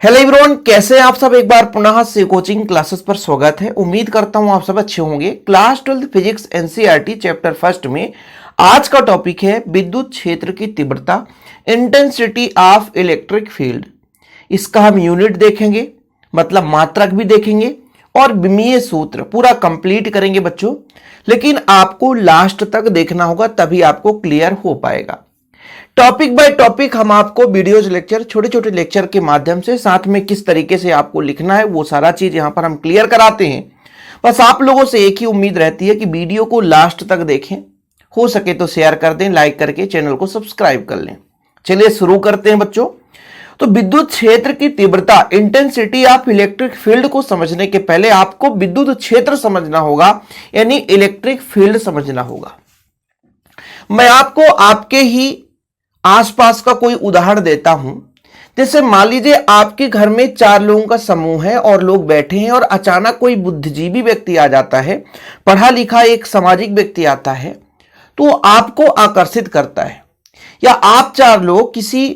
Hello everyone, कैसे हैं आप सब। एक बार पुनः से कोचिंग क्लासेस पर स्वागत है। उम्मीद करता हूं आप सब अच्छे होंगे। Class 12 physics NCERT chapter first में आज का टॉपिक है विद्युत क्षेत्र की तीव्रता, इंटेंसिटी ऑफ इलेक्ट्रिक फील्ड। इसका हम यूनिट देखेंगे, मतलब मात्रक भी देखेंगे और विमीय सूत्र पूरा कंप्लीट करेंगे बच्चों। लेकिन आपको लास्ट तक देखना होगा, तभी आपको क्लियर हो पाएगा। टॉपिक बाय टॉपिक हम आपको वीडियोज लेक्चर, छोटे छोटे लेक्चर के माध्यम से, साथ में किस तरीके से आपको लिखना है वो सारा चीज यहां पर हम क्लियर कराते हैं। बस आप लोगों से एक ही उम्मीद रहती है कि वीडियो को लास्ट तक देखें, हो सके तो शेयर कर दें, लाइक करके चैनल को सब्सक्राइब कर लें। चलिए शुरू करते हैं बच्चों। तो विद्युत क्षेत्र की तीव्रता, इंटेंसिटी ऑफ इलेक्ट्रिक फील्ड को समझने के पहले आपको विद्युत क्षेत्र समझना होगा, यानी इलेक्ट्रिक फील्ड समझना होगा। मैं आपको आपके ही आसपास का कोई उदाहरण देता हूं। जैसे मान लीजिए आपके घर में 4 लोगों का समूह है और लोग बैठे हैं और अचानक कोई बुद्धिजीवी व्यक्ति आ जाता है, पढ़ा लिखा एक सामाजिक व्यक्ति आता है, तो आपको आकर्षित करता है। या आप 4 लोग किसी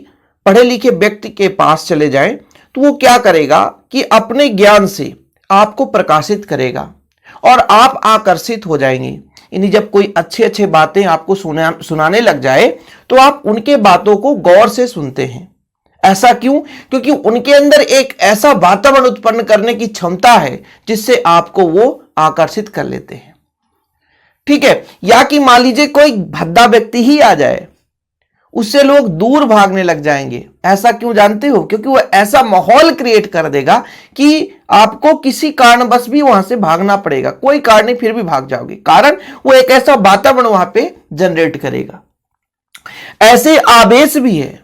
पढ़े लिखे व्यक्ति के पास चले जाएं, तो वो क्या करेगा कि अपने ज्ञान से आपको प्रकाशित करेगा और आप आकर्षित हो जाएंगे। यानी जब कोई अच्छे अच्छे बातें आपको सुनाने लग जाए तो आप उनके बातों को गौर से सुनते हैं। ऐसा क्यों? क्योंकि उनके अंदर एक ऐसा वातावरण उत्पन्न करने की क्षमता है जिससे आपको वो आकर्षित कर लेते हैं। ठीक है। या कि मान लीजिए कोई भद्दा व्यक्ति ही आ जाए, उससे लोग दूर भागने लग जाएंगे। ऐसा क्यों जानते हो? क्योंकि वो ऐसा माहौल क्रिएट कर देगा कि आपको किसी कारणवश भी वहां से भागना पड़ेगा। कोई कारण नहीं, फिर भी भाग जाओगे, कारण वो एक ऐसा वातावरण वहां पे जनरेट करेगा। ऐसे आवेश भी है।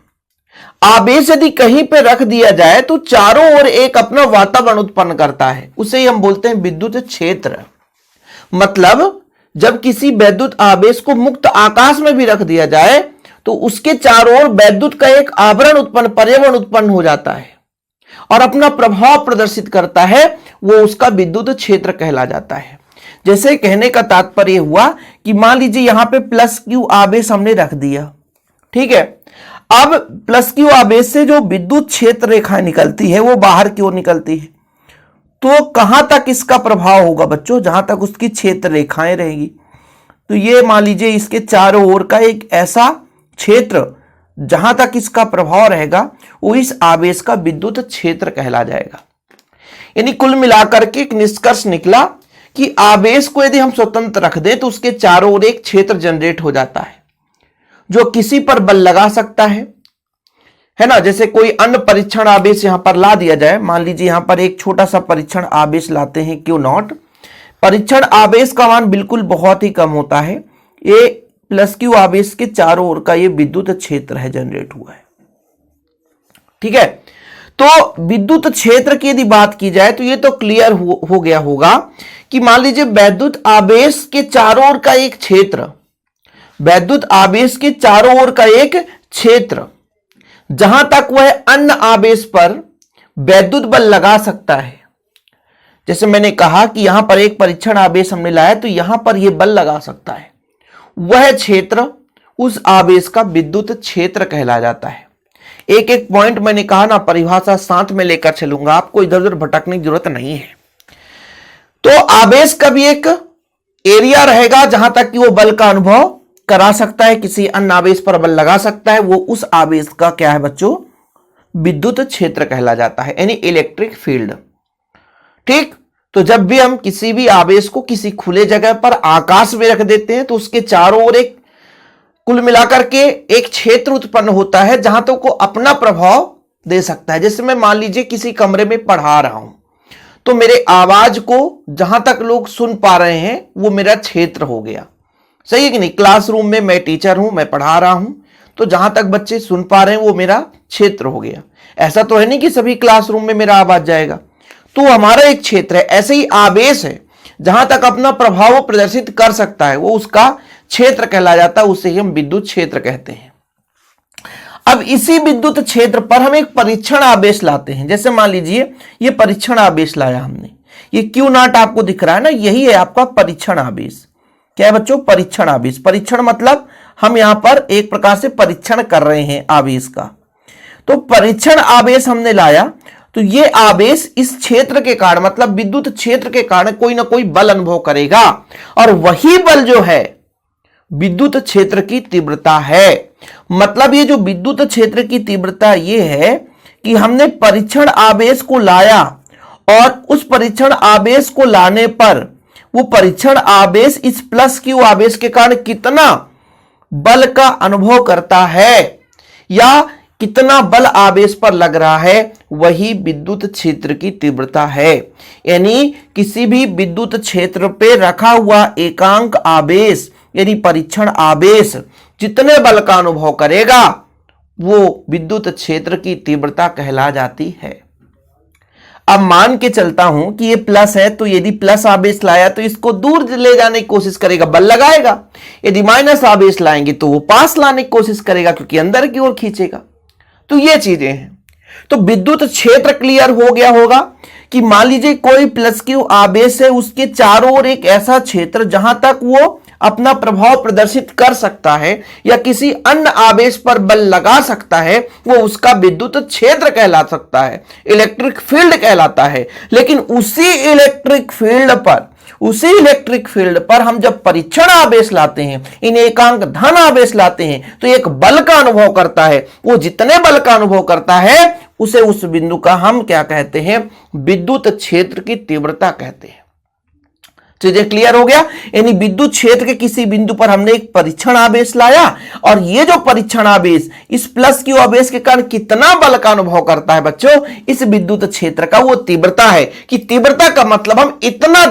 आवेश यदि कहीं पे रख दिया जाए तो चारों ओर एक अपना वातावरण उत्पन्न करता है, उसे ही हम बोलते हैं विद्युत क्षेत्र। मतलब जब किसी वैद्युत आवेश को मुक्त आकाश में भी रख दिया जाए तो उसके चारों ओर वैद्युत का एक आवरण उत्पन्न, पर्यावरण उत्पन्न हो जाता है और अपना प्रभाव प्रदर्शित करता है। वो उसका विद्युत क्षेत्र कहला जाता है। जैसे कहने का तात्पर्य हुआ कि मान लीजिए यहां पे प्लस क्यू आवेश हमने रख दिया, ठीक है। अब प्लस क्यू आवेश से जो विद्युत क्षेत्र रेखा निकलती है वो बाहर की ओर निकलती है, तो कहां तक इसका प्रभाव होगा बच्चों? जहां तक उसकी क्षेत्र रेखाएं रहेगी। तो ये मान लीजिए इसके चारों ओर का एक ऐसा क्षेत्र जहां तक इसका प्रभाव रहेगा वो इस आवेश का विद्युत क्षेत्र कहला जाएगा। यानी कुल मिलाकर के एक निष्कर्ष निकला कि आवेश को यदि हम स्वतंत्र रख दें तो उसके चारों ओर एक क्षेत्र जनरेट हो जाता है जो किसी पर बल लगा सकता है ना। जैसे कोई अन्य परीक्षण आवेश यहां पर ला दिया जाए, मान लीजिए यहां पर एक छोटा सा परीक्षण आवेश लाते हैं Q0। परीक्षण आवेश का मान बिल्कुल बहुत ही कम होता है। ये प्लस क्यू आवेश के चारों ओर का ये विद्युत क्षेत्र है, जनरेट हुआ है। ठीक है। तो विद्युत क्षेत्र की यदि बात की जाए तो ये तो क्लियर हो गया होगा कि मान लीजिए वैद्युत आवेश के चारों ओर का एक क्षेत्र, वैद्युत आवेश के चारों ओर का एक क्षेत्र, जहां तक वह अन्य आवेश पर वैद्युत बल लगा सकता है। जैसे मैंने कहा कि यहां पर एक परीक्षण आवेश हमने लाया तो यहां पर यह बल लगा सकता है, वह क्षेत्र उस आवेश का विद्युत क्षेत्र कहला जाता है। एक एक पॉइंट मैंने कहा ना, परिभाषा साथ में लेकर चलूंगा, आपको इधर उधर भटकने की जरूरत नहीं है। तो आवेश का भी एक एरिया रहेगा जहां तक कि वो बल का अनुभव करा सकता है, किसी अन्य आवेश पर बल लगा सकता है, वो उस आवेश का क्या है बच्चों? विद्युत क्षेत्र कहला जाता है, यानी इलेक्ट्रिक फील्ड। ठीक। तो जब भी हम किसी भी आवेश को किसी खुले जगह पर आकाश में रख देते हैं तो उसके चारों ओर एक कुल मिलाकर के एक क्षेत्र उत्पन्न होता है जहां तक वो अपना प्रभाव दे सकता है। जैसे मैं मान लीजिए किसी कमरे में पढ़ा रहा हूं तो मेरे आवाज को जहां तक लोग सुन पा रहे हैं वो मेरा क्षेत्र हो गया। सही है कि नहीं? क्लासरूम में मैं टीचर हूं, मैं पढ़ा रहा हूं, तो जहां तक बच्चे सुन पा रहे हैं वो मेरा क्षेत्र हो गया। ऐसा तो है नहीं कि सभी क्लासरूम में मेरा आवाज जाएगा, तो हमारा एक क्षेत्र है। ऐसे ही आवेश है, जहां तक अपना प्रभाव प्रदर्शित कर सकता है वो उसका क्षेत्र कहला जाता है, उसे ही हम विद्युत क्षेत्र कहते हैं। अब इसी विद्युत क्षेत्र पर हम एक परीक्षण आवेश लाते हैं। जैसे मान लीजिए ये परीक्षण आवेश लाया हमने, ये Q0 आपको दिख रहा है ना, यही है आपका परीक्षण आवेश। क्या है बच्चों? परीक्षण आवेश। परीक्षण मतलब हम यहां पर एक प्रकार से परीक्षण कर रहे हैं आवेश का। तो परीक्षण आवेश हमने लाया तो ये आवेश इस क्षेत्र के कारण, मतलब विद्युत क्षेत्र के कारण कोई ना कोई बल अनुभव करेगा, और वही बल जो है विद्युत क्षेत्र की तीव्रता है। मतलब ये जो विद्युत क्षेत्र की तीव्रता ये है कि हमने परीक्षण आवेश को लाया, और उस परीक्षण आवेश को लाने पर वो परीक्षण आवेश इस प्लस क्यू आवेश के कारण कितना बल का अनुभव करता है, या कितना बल आवेश पर लग रहा है, वही विद्युत क्षेत्र की तीव्रता है। यानी किसी भी विद्युत क्षेत्र पे रखा हुआ एकांक आवेश यानी परीक्षण आवेश जितने बल का अनुभव करेगा वो विद्युत क्षेत्र की तीव्रता कहला जाती है। अब मान के चलता हूं कि ये प्लस है, तो यदि प्लस आवेश लाया तो इसको दूर ले जाने की कोशिश करेगा, बल लगाएगा। यदि माइनस आवेश लाएंगे तो वो पास लाने की कोशिश करेगा, क्योंकि अंदर की ओर खींचेगा। तो ये चीजें हैं। तो विद्युत क्षेत्र क्लियर हो गया होगा कि मान लीजिए कोई प्लस क्यू आवेश है, उसके चारों ओर एक ऐसा क्षेत्र जहां तक वो अपना प्रभाव प्रदर्शित कर सकता है या किसी अन्य आवेश पर बल लगा सकता है, वो उसका विद्युत क्षेत्र कहला सकता है, इलेक्ट्रिक फील्ड कहलाता है। लेकिन उसी इलेक्ट्रिक फील्ड पर हम जब परीक्षण आवेश लाते हैं, इन एकांक धन आवेश लाते हैं, तो एक बल का अनुभव करता है। वो जितने बल का अनुभव करता है उसे उस बिंदु का हम क्या कहते हैं, विद्युत क्षेत्र की तीव्रता कहते हैं। चीजें क्लियर हो गया। यानी विद्युत क्षेत्र के किसी बिंदु पर हमने एक परीक्षण आवेश लाया, और ये जो परीक्षण आवेश इस प्लस क्यू आवेश के कारण कितना बल का अनुभव करता है बच्चों, इस विद्युत क्षेत्र का वो तीव्रता है। कि तीव्रता का मतलब हम इतना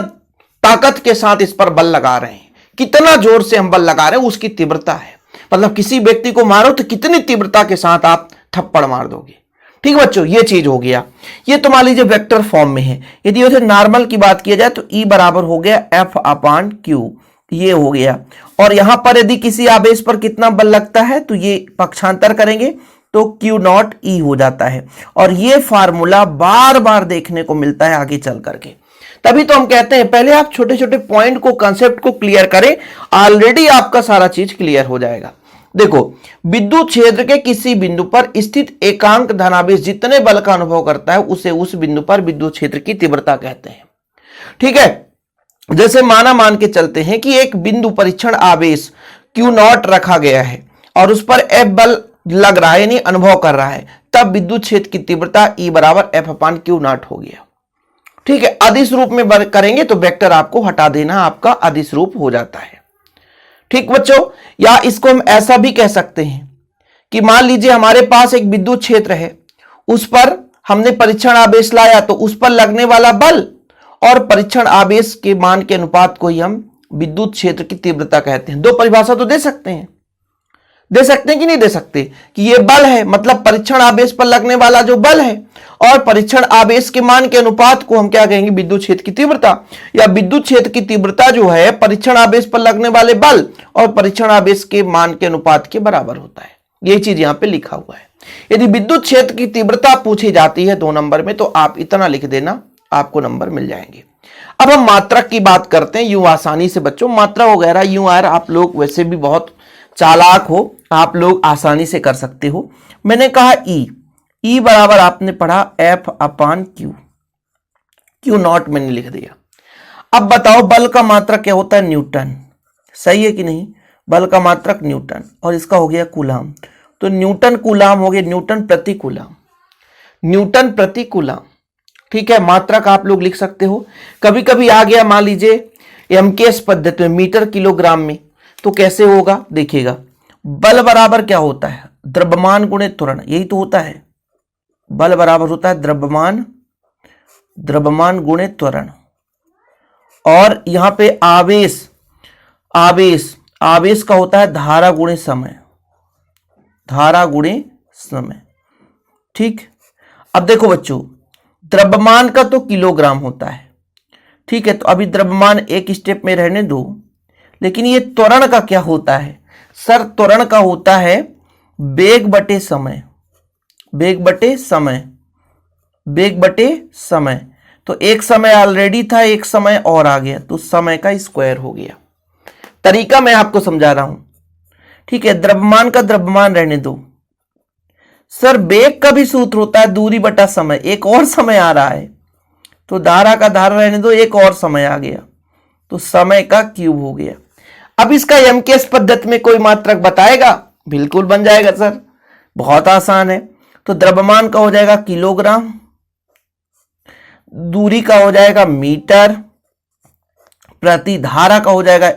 ताकत के साथ इस पर बल लगा रहे हैं, कितना जोर से हम बल लगा रहे हैं, उसकी तीव्रता है। मतलब किसी व्यक्ति को मारो तो कितनी तीव्रता के साथ आप थप्पड़ मार दोगे। ठीक बच्चों, ये चीज हो गया। ये तो मान लीजिए वेक्टर फॉर्म में है। यदि उसे नॉर्मल की बात किया जाए तो E बराबर हो गया F/Q, ये हो गया। और यहां पर यदि किसी आवेश पर कितना बल लगता है तो ये पक्षांतर करेंगे तो Q0E हो जाता है। और ये फार्मूला बार बार देखने को मिलता है आगे चल करके। तभी तो हम कहते हैं पहले आप छोटे छोटे पॉइंट को, कंसेप्ट को क्लियर करें, ऑलरेडी आपका सारा चीज क्लियर हो जाएगा। देखो, विद्युत क्षेत्र के किसी बिंदु पर स्थित एकांक धनावेश जितने बल का अनुभव करता है उसे उस बिंदु पर विद्युत क्षेत्र की तीव्रता कहते हैं। ठीक है। जैसे मान के चलते हैं कि एक बिंदु परीक्षण आवेश Q0 रखा गया है और उस पर F बल लग रहा है, यानी अनुभव कर रहा है, तब विद्युत क्षेत्र की तीव्रता E बराबर F/Q0 हो गया। ठीक है। अदिश रूप में करेंगे तो वेक्टर आपको हटा देना, आपका अदिश रूप हो जाता है। ठीक बच्चों, या इसको हम ऐसा भी कह सकते हैं कि मान लीजिए हमारे पास एक विद्युत क्षेत्र है, उस पर हमने परीक्षण आवेश लाया, तो उस पर लगने वाला बल और परीक्षण आवेश के मान के अनुपात को ही हम विद्युत क्षेत्र की तीव्रता कहते हैं। दो परिभाषा तो दे सकते हैं कि नहीं दे सकते, कि ये बल है मतलब परीक्षण आवेश पर लगने वाला जो बल है, और परीक्षण आवेश के मान के अनुपात को हम क्या कहेंगे, विद्युत क्षेत्र की तीव्रता। या विद्युत क्षेत्र की तीव्रता जो है परीक्षण आवेश पर लगने वाले बल और परीक्षण आवेश के मान के अनुपात के बराबर होता है। यही चीज यहां पे लिखा हुआ है। यदि विद्युत क्षेत्र की तीव्रता पूछी जाती है 2 नंबर में, तो आप इतना लिख देना, आपको नंबर मिल जाएंगे। अब हम मात्रक की बात करते हैं, यूं आसानी से बच्चों, मात्रा वगैरह यूं यार आप लोग वैसे भी बहुत चालाक हो, आप लोग आसानी से कर सकते हो। मैंने कहा E बराबर आपने पढ़ा F/Q, Q0 मैंने लिख दिया। अब बताओ बल का मात्रक क्या होता है, न्यूटन। सही है कि नहीं, बल का मात्रक न्यूटन, और इसका हो गया कूलाम। तो न्यूटन कूलाम हो गया, न्यूटन प्रति कूलाम। ठीक है, मात्रक आप लोग लिख सकते हो। कभी कभी आ गया मान लीजिए MKS पद्धति में, मीटर किलोग्राम में, तो कैसे होगा देखिएगा। बल बराबर क्या होता है, द्रव्यमान गुणित त्वरण, यही तो होता है। बल बराबर होता है द्रव्यमान गुणित त्वरण। और यहां पे आवेश का होता है धारा गुणित समय। ठीक। अब देखो बच्चों, द्रव्यमान का तो किलोग्राम होता है। ठीक है, तो अभी द्रव्यमान एक स्टेप में रहने दो, लेकिन ये त्वरण का क्या होता है सर, त्वरण का होता है वेग बटे समय। तो एक समय ऑलरेडी था, एक समय और आ गया, तो समय का स्क्वायर हो गया। तरीका मैं आपको समझा रहा हूं। ठीक है, द्रव्यमान का द्रव्यमान रहने दो, सर वेग का भी सूत्र होता है दूरी बटा समय, एक और समय आ रहा है तो धारा का धारा रहने दो, एक और समय आ गया तो समय का क्यूब हो गया। अब इसका एमकेएस पद्धति में कोई मात्रक बताएगा? बिल्कुल बन जाएगा सर, बहुत आसान है। तो द्रव्यमान का हो जाएगा किलोग्राम, दूरी का हो जाएगा मीटर, प्रति धारा का हो जाएगा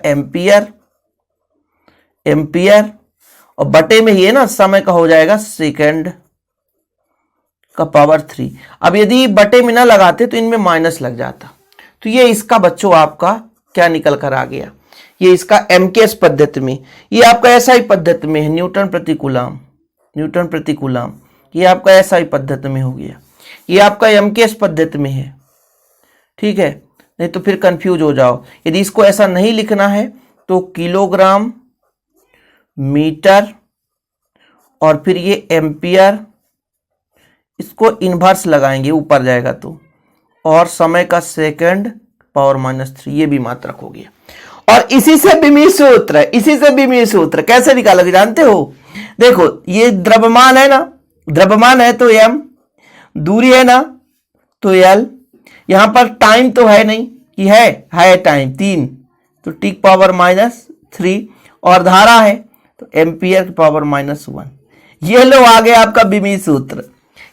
एम्पियर, और बटे में ही है ना समय का हो जाएगा सेकंड का पावर 3। अब यदि बटे में ना लगाते तो इनमें माइनस लग जाता। तो ये इसका बच्चों आपका क्या निकल कर आ गया, ये इसका एमकेएस पद्धति में, ये आपका एसआई पद्धति में है न्यूटन प्रति कूलम, न्यूटन प्रति कूलम, ये आपका एसआई पद्धति में हो गया, ये आपका एमकेएस पद्धति में है। ठीक है, नहीं तो फिर कंफ्यूज हो जाओ। यदि इसको ऐसा नहीं लिखना है तो किलोग्राम, मीटर और फिर ये एम्पियर, इसको इन्वर्स लगाएंगे ऊपर जाएगा तो, और समय का सेकंड पावर -3, ये भी मात्रक हो गया। और इसी से बिमी सूत्र है, इसी से बिमी सूत्र कैसे निकालोगे जानते हो? देखो ये द्रव्यमान है ना, द्रव्यमान है तो m, दूरी है ना तो l, यहां पर टाइम तो है नहीं कि है टाइम 3 तो t पावर -3, और धारा है तो एम्पियर की पावर -1। ये लो आ गया आपका बिमी सूत्र।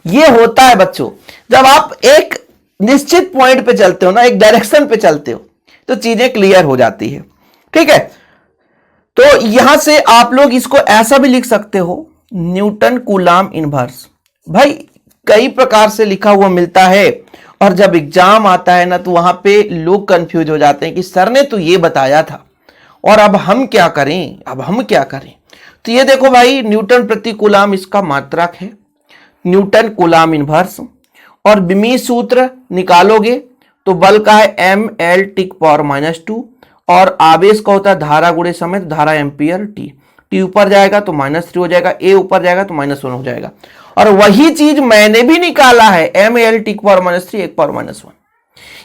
ये होता है बच्चों जब आप एक निश्चित पॉइंट पे चलते हो ना, एक डायरेक्शन पे चलते हो तो चीजें क्लियर हो जाती है। ठीक है, तो यहां से आप लोग इसको ऐसा भी लिख सकते हो, न्यूटन कूलम इनवर्स। भाई कई प्रकार से लिखा हुआ मिलता है, और जब एग्जाम आता है ना तो वहां पे लोग कंफ्यूज हो जाते हैं कि सर ने तो ये बताया था और अब हम क्या करें, अब हम क्या करें। तो ये देखो भाई न्यूटन प्रति कूलम इसका मात्रक है, न्यूटन कूलम इनवर्स, और बिमी सूत्र निकालोगे तो बल का है ml टिक पावर -2, और आवेश का होता है धारा गुणे समय, तो धारा एम्पियर t ऊपर जाएगा तो -3 हो जाएगा, a ऊपर जाएगा तो -1 हो जाएगा। और वही चीज मैंने भी निकाला है, ml टिक पावर -3 1 पावर -1।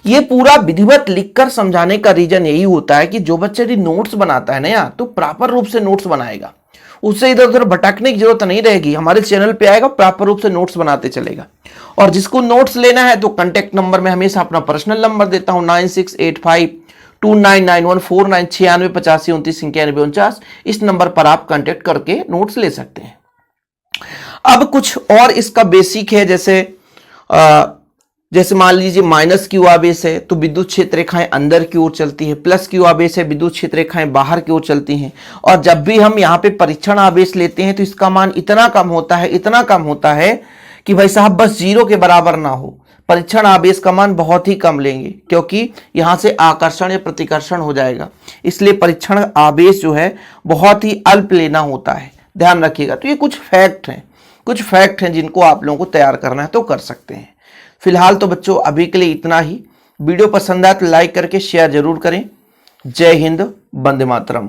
ये पूरा विधिवत लिखकर समझाने का रीजन यही होता है कि जो बच्चे यदि नोट्स बनाता है ना यार, तो प्रॉपर रूप से नोट्स बनाएगा, उससे इधर उधर भटकने की जरूरत नहीं रहेगी। हमारे चैनल पे आएगा, प्रॉपर रूप से नोट्स बनाते चलेगा। और जिसको नोट्स लेना है तो कांटेक्ट नंबर में हमेशा अपना पर्सनल नंबर देता हूं 9685299149 968529 इस नंबर पर आप कांटेक्ट करके नोट्स ले सकते हैं। अब कुछ और इसका बेसिक है, जैसे मान लीजिए माइनस क्यू आवेश है तो विद्युत क्षेत्र रेखाएं अंदर की ओर चलती है, प्लस क्यू आवेश है विद्युत क्षेत्र रेखाएं बाहर की ओर चलती हैं। और जब भी हम यहाँ पे परीक्षण आवेश लेते हैं तो इसका मान इतना कम होता है, इतना कम होता है कि भाई साहब बस 0 के बराबर ना हो। परीक्षण आवेश का मान बहुत ही कम लेंगे क्योंकि यहाँ से आकर्षण या प्रतिकर्षण हो जाएगा, इसलिए परीक्षण आवेश जो है बहुत ही अल्प लेना होता है, ध्यान रखिएगा। तो ये कुछ फैक्ट हैं जिनको आप लोगों को तैयार करना है तो कर सकते हैं। फिलहाल तो बच्चों अभी के लिए इतना ही। वीडियो पसंद आए तो लाइक करके शेयर जरूर करें। जय हिंद, वंदे मातरम।